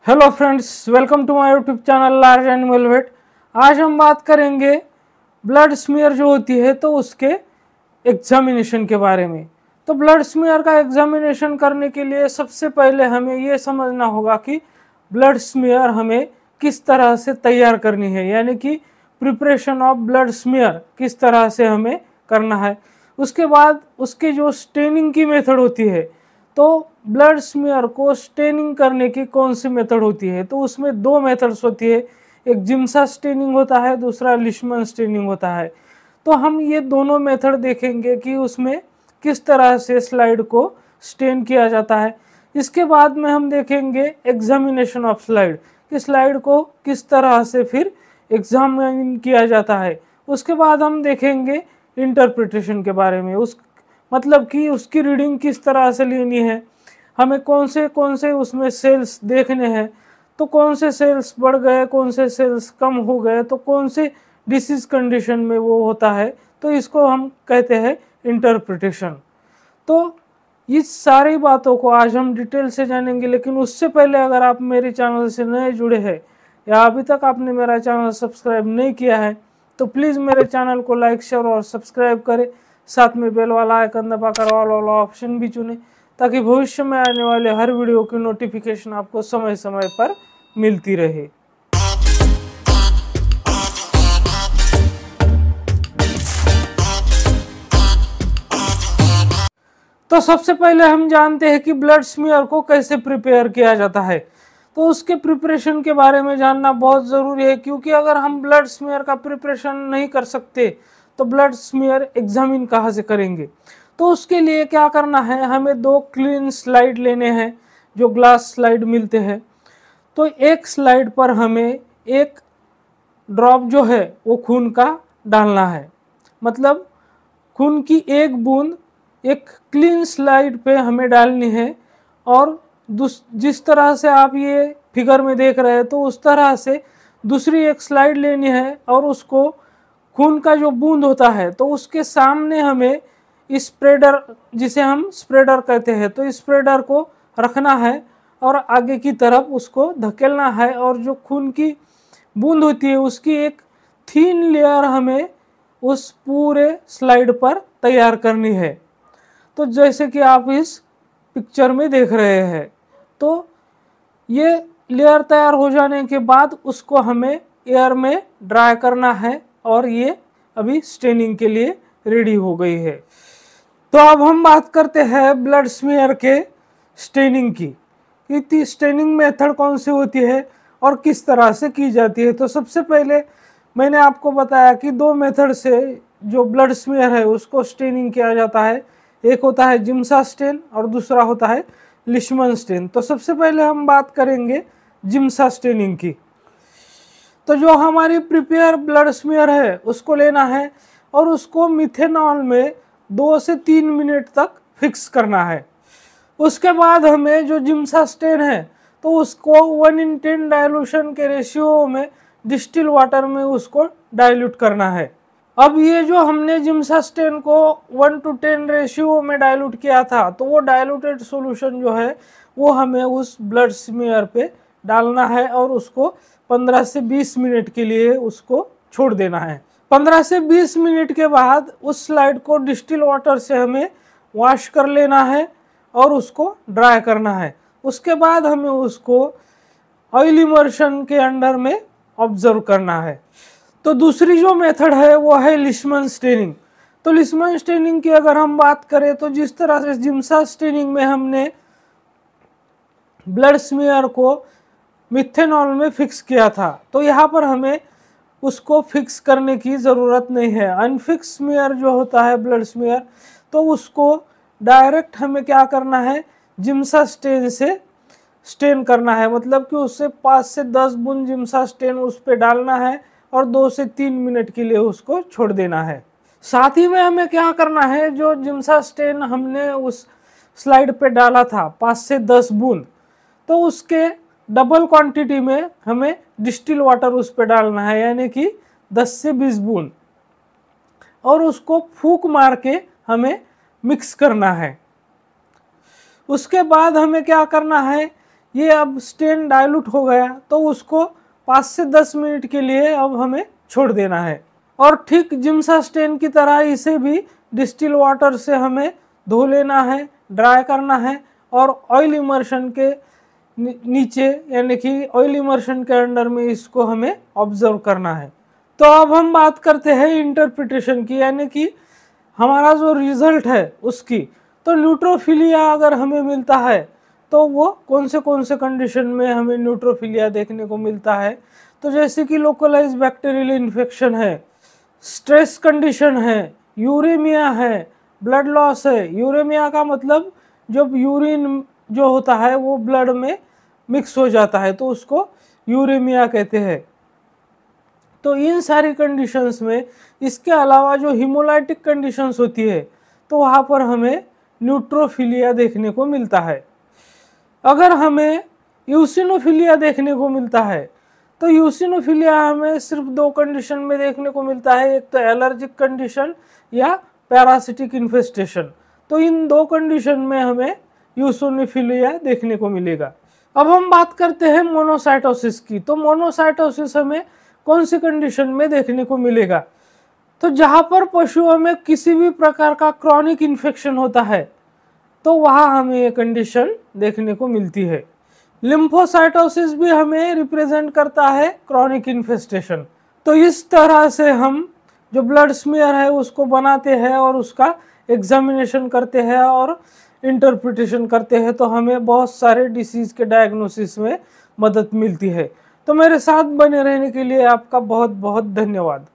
Hello friends, welcome to my YouTube channel large animal vet. आज हम बात करेंगे ब्लड स्मीयर जो होती है तो उसके एग्जामिनेशन के बारे में। तो ब्लड स्मीयर का एग्जामिनेशन करने के लिए सबसे पहले हमें ये समझना होगा कि ब्लड स्मीयर हमें किस तरह से तैयार करनी है, यानी कि प्रिपरेशन ऑफ ब्लड स्मीयर किस तरह से हमें करना है। उसके बाद उसकी जो स्टेनिंग की मेथड होती है, तो ब्लड स्मीयर को स्टेनिंग करने की कौन सी मेथड होती है, तो उसमें दो मेथड्स होती है। एक जिम्सा स्टेनिंग होता है, दूसरा लिशमन स्टेनिंग होता है। तो हम ये दोनों मेथड देखेंगे कि उसमें किस तरह से स्लाइड को स्टेन किया जाता है। इसके बाद में हम देखेंगे एग्जामिनेशन ऑफ स्लाइड, कि स्लाइड को किस तरह से फिर एग्जामिन किया जाता है। उसके बाद हम देखेंगे इंटरप्रिटेशन के बारे में, उस मतलब कि उसकी रीडिंग किस तरह से लेनी है, हमें कौन से उसमें सेल्स देखने हैं, तो कौन से सेल्स बढ़ गए, कौन से सेल्स कम हो गए, तो कौन से डिसीज कंडीशन में वो होता है, तो इसको हम कहते हैं इंटरप्रिटेशन। तो इस सारी बातों को आज हम डिटेल से जानेंगे, लेकिन उससे पहले अगर आप मेरे चैनल से नए जुड़े हैं या अभी तक आपने मेरा चैनल सब्सक्राइब नहीं किया है तो प्लीज़ मेरे चैनल को लाइक, शेयर और सब्सक्राइब करें। साथ में बेल वाला आइकन दबाकर ऑल वाला ऑप्शन भी चुनें, ताकि भविष्य में आने वाले हर वीडियो की नोटिफिकेशन आपको समय समय पर मिलती रहे। तो सबसे पहले हम जानते हैं कि ब्लड स्मीयर को कैसे प्रिपेयर किया जाता है। तो उसके प्रिपरेशन के बारे में जानना बहुत ज़रूरी है, क्योंकि अगर हम ब्लड स्मीयर का प्रिपरेशन नहीं कर सकते तो ब्लड स्मीयर एग्जामिन कहाँ से करेंगे। तो उसके लिए क्या करना है, हमें दो क्लीन स्लाइड लेने हैं जो ग्लास स्लाइड मिलते हैं। तो एक स्लाइड पर हमें एक ड्रॉप जो है वो खून का डालना है, मतलब खून की एक बूंद एक क्लीन स्लाइड पे हमें डालनी है। और जिस तरह से आप ये फिगर में देख रहे हैं, तो उस तरह से दूसरी एक स्लाइड लेनी है और उसको खून का जो बूंद होता है तो उसके सामने हमें स्प्रेडर, जिसे हम स्प्रेडर कहते हैं, तो स्प्रेडर को रखना है और आगे की तरफ उसको धकेलना है। और जो खून की बूंद होती है उसकी एक थीन लेयर हमें उस पूरे स्लाइड पर तैयार करनी है। तो जैसे कि आप इस पिक्चर में देख रहे हैं, तो ये लेयर तैयार हो जाने के बाद उसको हमें एयर में ड्राई करना है और ये अभी स्टेनिंग के लिए रेडी हो गई है। तो अब हम बात करते हैं ब्लड स्मीयर के स्टेनिंग की, कि स्टेनिंग मेथड कौन सी होती है और किस तरह से की जाती है। तो सबसे पहले मैंने आपको बताया कि दो मेथड से जो ब्लड स्मीयर है उसको स्टेनिंग किया जाता है। एक होता है जिम्सा स्टेन और दूसरा होता है लिशमन स्टेन। तो सबसे पहले हम बात करेंगे जिम्सा स्टेनिंग की। तो जो हमारी प्रिपेयर ब्लड स्मीयर है उसको लेना है और उसको मिथेनॉल में 2 से 3 मिनट तक फिक्स करना है। उसके बाद हमें जो जिम्सा स्टेन है तो उसको 1:10 डाइल्यूशन के रेशियो में डिस्टिल वाटर में उसको डाइल्यूट करना है। अब ये जो हमने जिम्सा स्टेन को 1:10 रेशियो में डाइल्यूट किया था, तो वो डाइल्यूटेड सॉल्यूशन जो है वो हमें उस ब्लड स्मीयर पे डालना है और उसको 15 से 20 मिनट के लिए उसको छोड़ देना है। 15 से 20 मिनट के बाद उस स्लाइड को डिस्टिल वाटर से हमें वॉश कर लेना है और उसको ड्राई करना है। उसके बाद हमें उसको ऑयल इमर्शन के अंडर में ऑब्जर्व करना है। तो दूसरी जो मेथड है वो है लिशमन स्टेनिंग। तो लिशमन स्टेनिंग की अगर हम बात करें, तो जिस तरह से जिम्सा स्टेनिंग में हमने ब्लड स्मीयर को मिथेनॉल में फिक्स किया था, तो यहाँ पर हमें उसको फिक्स करने की ज़रूरत नहीं है। अनफिक्स स्मीयर जो होता है ब्लड स्मीयर, तो उसको डायरेक्ट हमें क्या करना है, जिम्सा स्टेन से स्टेन करना है, मतलब कि उससे 5 से 10 बूंद जिम्सा स्टेन उस पर डालना है और 2 से 3 मिनट के लिए उसको छोड़ देना है। साथ ही में हमें क्या करना है, जो जिम्सा स्टेन हमने उस स्लाइड पे डाला था 5 से 10 बूंद, तो उसके डबल क्वांटिटी में हमें डिस्टिल वाटर उस पर डालना है, यानी कि 10 से 20 बूंद, और उसको फूंक मार के हमें मिक्स करना है। उसके बाद हमें क्या करना है, ये अब स्टेन डाइल्यूट हो गया तो उसको 5 से 10 मिनट के लिए अब हमें छोड़ देना है। और ठीक जिम्सा स्टेन की तरह इसे भी डिस्टिल वाटर से हमें धो लेना है, ड्राई करना है और ऑयल इमर्शन के नीचे यानी कि ऑयल इमर्शन के अंडर में इसको हमें ऑब्जर्व करना है। तो अब हम बात करते हैं इंटरप्रिटेशन की, यानी कि हमारा जो रिजल्ट है उसकी। तो न्यूट्रोफिलिया अगर हमें मिलता है तो वो कौन से कंडीशन में हमें न्यूट्रोफिलिया देखने को मिलता है। तो जैसे कि लोकलाइज बैक्टीरियल इन्फेक्शन है, स्ट्रेस कंडीशन है, यूरेमिया है, ब्लड लॉस है। यूरेमिया का मतलब जब यूरिन जो होता है वो ब्लड में मिक्स हो जाता है तो उसको यूरेमिया कहते हैं। तो इन सारी कंडीशंस में इसके अलावा जो हीमोलाइटिक कंडीशंस होती है तो वहाँ पर हमें न्यूट्रोफिलिया देखने को मिलता है। अगर हमें यूसिनोफिलिया देखने को मिलता है तो यूसिनोफिलिया हमें सिर्फ 2 कंडीशन में देखने को मिलता है, एक तो एलर्जिक कंडीशन या पैरासिटिक इन्फेस्टेशन। तो इन 2 कंडीशन में हमें यूसिनोफिलिया देखने को मिलेगा। अब हम बात करते हैं मोनोसाइटोसिस की। तो मोनोसाइटोसिस हमें कौन सी कंडीशन में देखने को मिलेगा। तो जहाँ पर पशुओं में किसी भी प्रकार का क्रॉनिक इन्फेक्शन होता है तो वहाँ हमें ये कंडीशन देखने को मिलती है। लिम्फोसाइटोसिस भी हमें रिप्रेजेंट करता है क्रॉनिक इन्फेस्टेशन। तो इस तरह से हम जो ब्लड स्मीयर है उसको बनाते हैं और उसका एग्जामिनेशन करते हैं और इंटरप्रिटेशन करते हैं तो हमें बहुत सारे डिसीज के डायग्नोसिस में मदद मिलती है। तो मेरे साथ बने रहने के लिए आपका बहुत बहुत धन्यवाद।